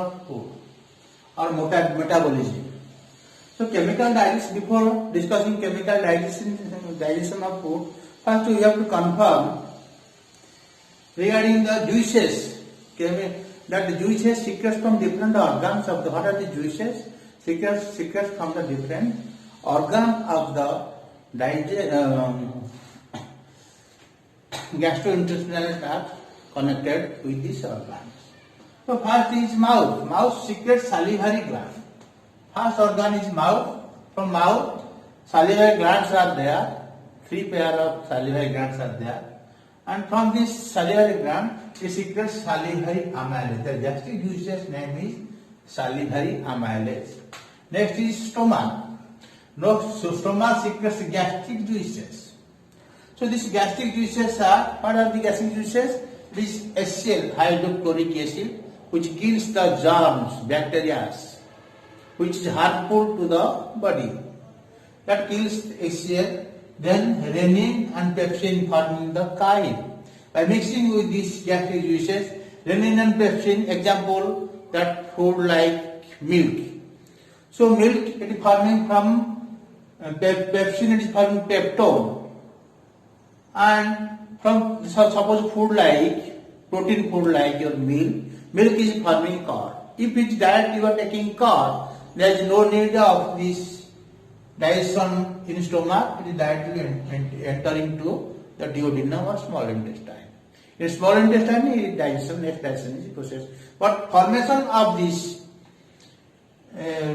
of food or metabolism. So chemical digestion, before discussing chemical digestion of food, first we have to confirm regarding the juices, that the juices secrets from different organs of the, what are the juices? Secrets from the different organ of the gastrointestinal tract connected with these organs. So first is mouth. Mouth secretes salivary gland. First organ is mouth. From mouth, salivary glands are there. 3 pair of salivary glands are there. And from this salivary gland, it secretes salivary amylase. The gastric juice's name is salivary amylase. Next is stomach. So stomach secretes gastric juices. So these gastric juices are, what are the gastric juices? This HCl, hydrochloric acid, which kills the germs, bacteria, which is harmful to the body. That kills HCl. Then renin and pepsin forming the chyle. By mixing with these gastric juices, renin and pepsin, example, that food like milk. So milk, it is forming from pepsin, it is forming peptone. And from suppose food like, protein food like your milk is forming curd. If it's direct you are taking curd, there is no need of this digestion in stomach, it is directly entering to the duodenum or small intestine. In small intestine, next digestion is processed. But formation of this, curd,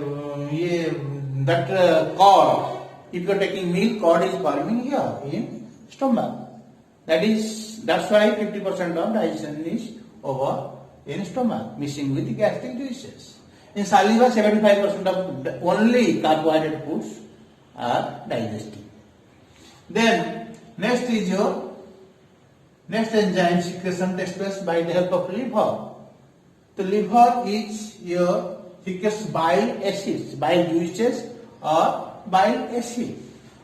if you are taking milk, curd is forming here in stomach. That's why 50% of digestion is over in stomach, mixing with the gastric juices. In saliva, 75% of only carbohydrate foods are digested. Then next is your next enzyme secretion takes place by the help of liver. The liver is your secretes bile acids, bile juices or bile acid,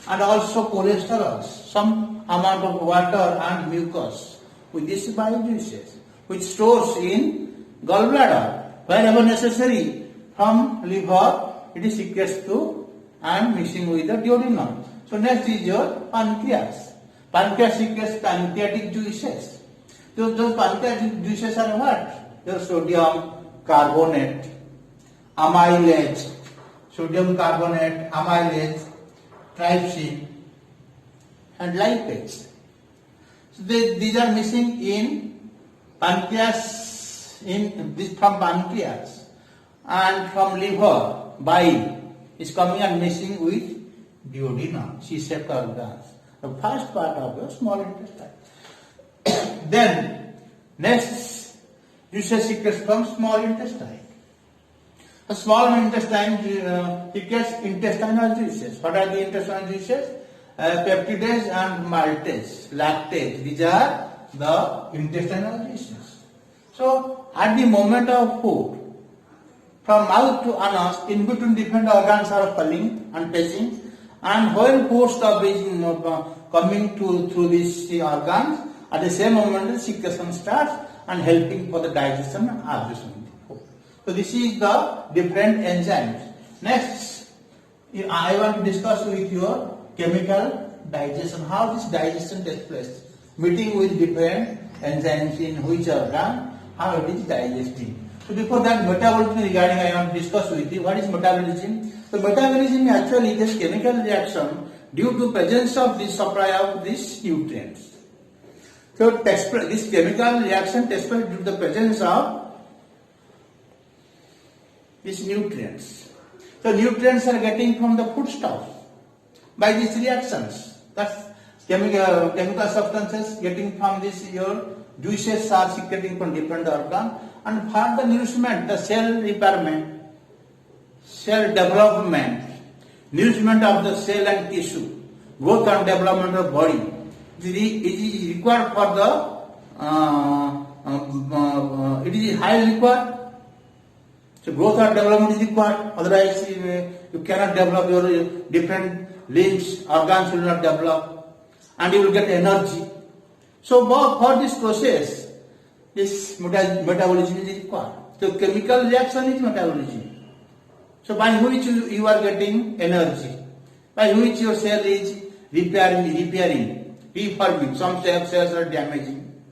and also cholesterol, some amount of water and mucus with these bile juices, which stores in gallbladder wherever necessary. From liver it is secreted to and mixing with the duodenum. So next is your pancreas. Pancreas secretes pancreatic juices. Those pancreatic juices are what? Your sodium carbonate, amylase, sodium carbonate, amylase, trypsin, and lipase. So these are missing in pancreas, from pancreas, and from liver, bile is coming and mixing with duodenum, C-shaped organs, the first part of the small intestine. Then next juices secretes from small intestine. The small intestine secretes intestinal juices. What are the intestinal juices? Peptidase and maltase, lactase. These are the intestinal juices. So at the moment of food, from mouth to anus, in between different organs are falling and passing, and when food stuff is coming through these organs, at the same moment the secretion starts and helping for the digestion and absorption of the food. So this is the different enzymes. Next, I want to discuss with you chemical digestion, how this digestion takes place, meeting with different enzymes in which organ, how it is digesting. So before that, metabolism regarding I want to discuss with you. What is metabolism? So metabolism actually is chemical reaction due to presence of this supply of these nutrients. So this chemical reaction takes place due to the presence of these nutrients. So nutrients are getting from the foodstuff by these reactions. That's chemical substances getting from this, your juices are secreting from different organ, and for the nourishment, the cell repairment, cell development, nourishment of the cell and tissue, growth and development of body, it is required for the, it is highly required. So growth and development is required, otherwise you cannot develop your different limbs, organs will not develop, and you will get energy. So for this process, this metabolism is required. So chemical reaction is metabolism. So by which you are getting energy, by which your cell is repairing, reforming. Some cells are damaging,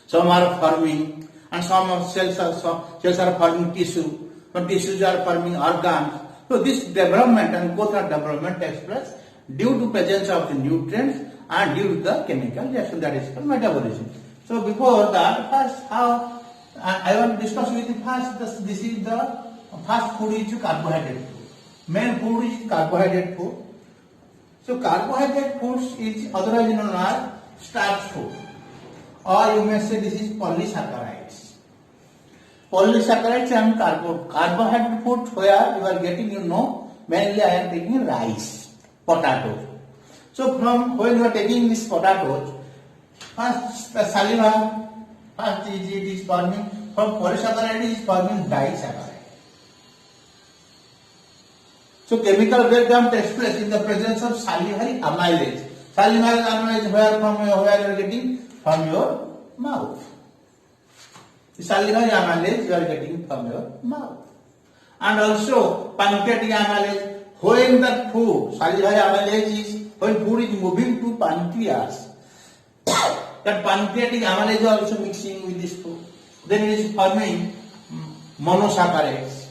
some are forming, and some cells are forming tissue. Some tissues are forming organs. So this development and both are development takes place due to presence of the nutrients and due to the chemical reaction, that is called metabolism. So before that, first how I want to discuss with you first. This is the first food is carbohydrate food. Main food is carbohydrate food. So carbohydrate foods is otherwise known as starch food, or you may say this is polysaccharides. Polysaccharides and carbohydrate food where you are getting, mainly I am taking rice, potato. So from when you are taking this potatoes, first the saliva, first it is forming, from polysaccharide is forming disaccharide. So chemical breakdown takes place in the presence of salivary amylase. Salivary amylase where you are getting? From your mouth. The salivary amylase you are getting from your mouth. And also pancreatic amylase, when the food, salivary amylase is, when food is moving to pancreas, that pancreatic amylase is also mixing with this food. Then it is forming monosaccharides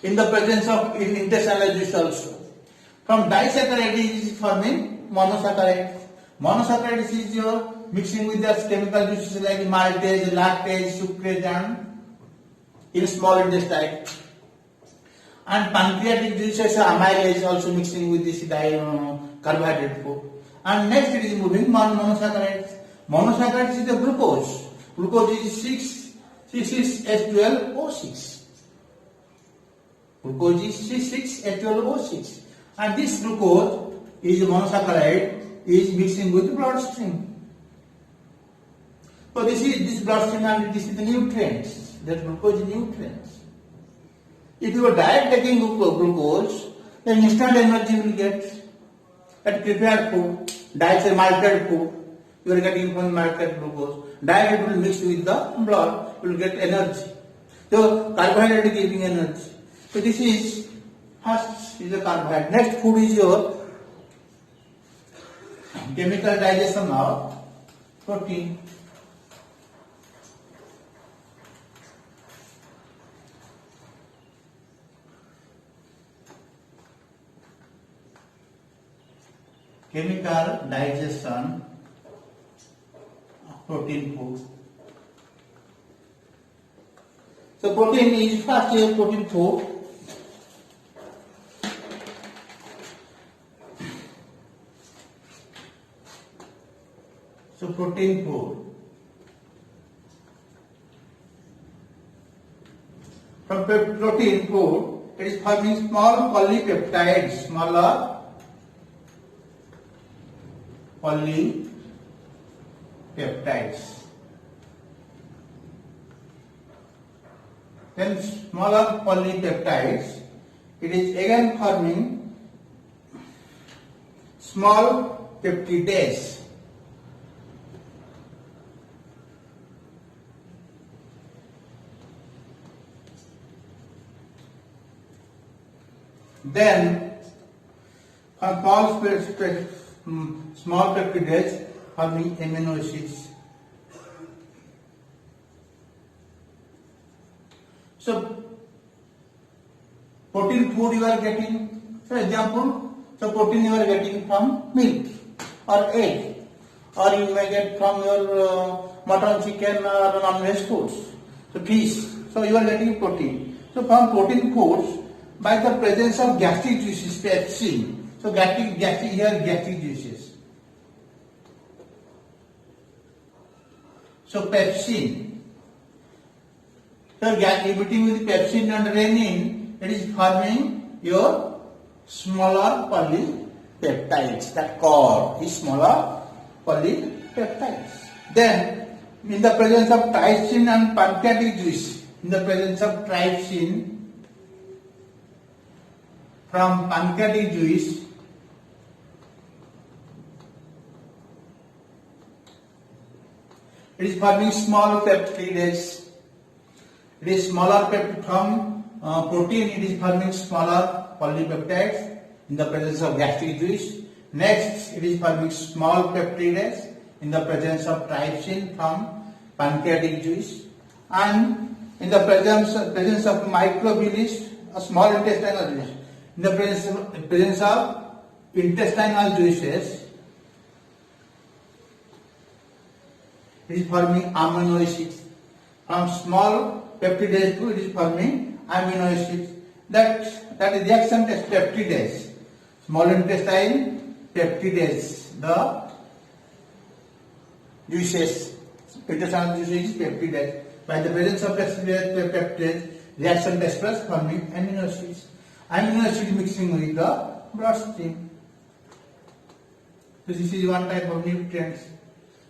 in the presence of intestinal juice also. From disaccharide it is forming monosaccharides. Monosaccharides is your mixing with the chemical juices like maltase, lactase, sucrase and in small intestine. And pancreatic juices amylase also mixing with this carbohydrate food. And next it is moving monosaccharides. Monosaccharides is the glucose. Glucose is 6,6H12O6. Glucose is 6,6H12O6. And this glucose is monosaccharide is mixing with the bloodstream. So this bloodstream and this is the nutrients. That glucose is nutrients. If you are direct taking glucose, then instant energy will get. At prepared food, diet malted food, you are getting from malted glucose. Direct will mix with the blood, you will get energy. So carbohydrate is giving energy. So this is first is the carbohydrate. Next food is your chemical digestion of protein. Chemical digestion of protein food. So protein is first a protein food. So protein food. From protein food, it is forming small polypeptides, smaller polypeptides. Then smaller polypeptides, it is again forming small peptidase. Then small peptidase forming amino acids. So protein food you are getting, for example, so protein you are getting from milk or egg, or you may get from your mutton, chicken or non-veg foods, so fish. So you are getting protein. So from protein foods, by the presence of gastric juices, pepsin. So gastric juices. So pepsin. So meeting with pepsin and renin, it is forming your smaller polypeptides. That core is smaller polypeptides. Then, in the presence of trypsin and pancreatic juice, in the presence of trypsin from pancreatic juice, it is forming small peptides. It is smaller from protein. It is forming smaller polypeptides in the presence of gastric juice. Next, it is forming small peptides in the presence of trypsin from pancreatic juice, and in the presence of microvillus, a small intestinal juice. In the presence of intestinal juices, it is forming amino acids. From small peptidase to it is forming amino acids. That is reaction test peptidase. Small intestine peptidase. The juices, intestinal juices is peptidase. By the presence of peptidase, reaction takes place forming amino acids. Amino acid mixing with the bloodstream. So this is one type of nutrients.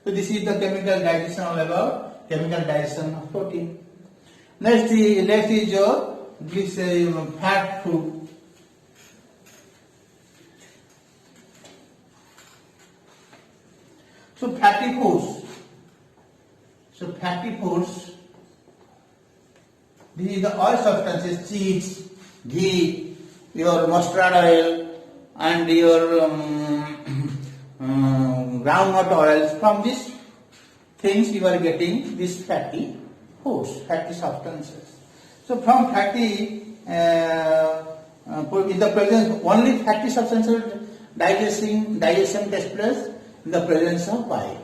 So this is the chemical digestion, all about chemical digestion of protein. Next is your this fat food. So fatty foods. This is the oil substances: cheese, ghee, your mustard oil, and your groundnut oils. From these things you are getting these fatty foods, fatty substances. So from fatty, in the presence only fatty substances digestion takes place in the presence of bile.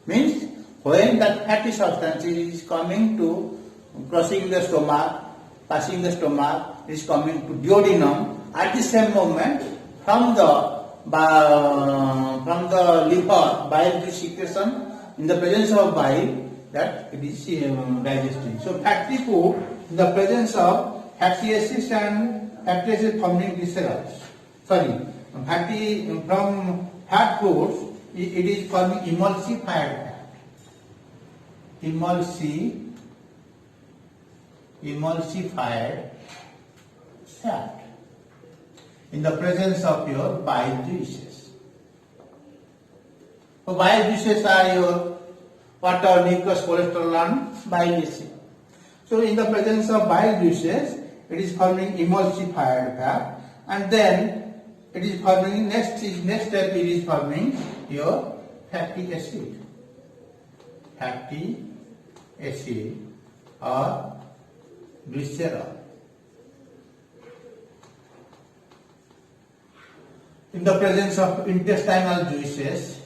Means when that fatty substance is coming to crossing the stomach, passing the stomach, is coming to duodenum. At the same moment, from the liver, bile juice secretion, in the presence of bile, that it is digesting. So fatty food, in the presence of fatty acids and fatty acids forming glycerols. From fat foods, it is forming emulsified fat. Emulsified fat in the presence of your bile juices. So bile juices are your water, mucus, cholesterol and bile acid. So in the presence of bile juices, it is forming emulsified fat, and then it is forming next step it is forming your fatty acid. Fatty acid or glycerol. In the presence of intestinal juices,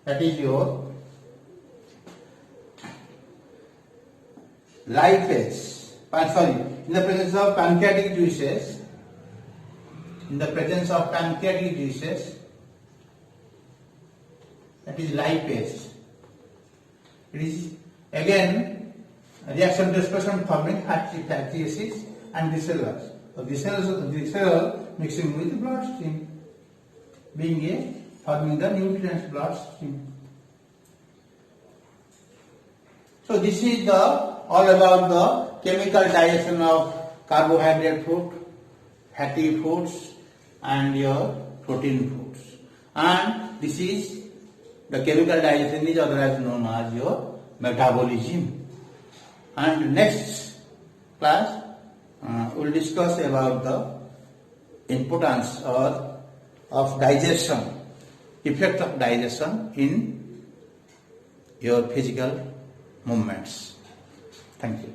that is your lipase. In the presence of pancreatic juices, that is lipase. It is again a reaction to expression forming fatty acids and glycerols. So glycerol mixing with the bloodstream, forming the nutrients bloodstream. So this is all about the chemical digestion of carbohydrate food, fatty foods, and your protein foods. And this is the chemical digestion is otherwise known as your metabolism. And next class we will discuss about the importance of digestion, effect of digestion in your physical movements. Thank you.